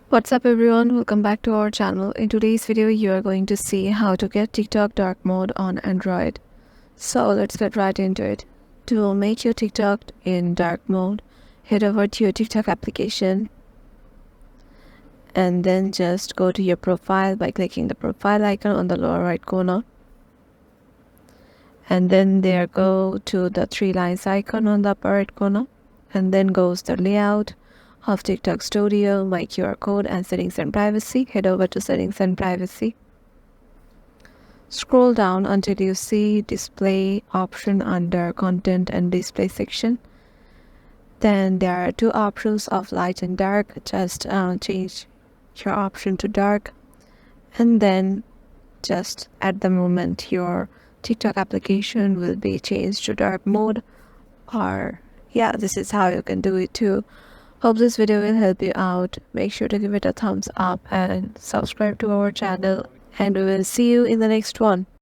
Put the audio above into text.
What's up everyone, welcome back to our channel. In today's video you are going to see how to get TikTok dark mode on Android. So let's get right into it. To make your TikTok in dark mode, head over to your TikTok application and then just go to your profile by clicking the profile icon on the lower right corner, and then there go to the three lines icon on the upper right corner, and then goes the layout of TikTok Studio, my QR code, and settings and privacy. Head over to settings and privacy. Scroll down until you see display option under content and display section. Then there are two options of light and dark. Just change your option to dark, and then just at the moment your TikTok application will be changed to dark mode. Or yeah, this is how you can do it too. Hope this video will help you out. Make sure to give it a thumbs up and subscribe to our channel, and we will see you in the next one.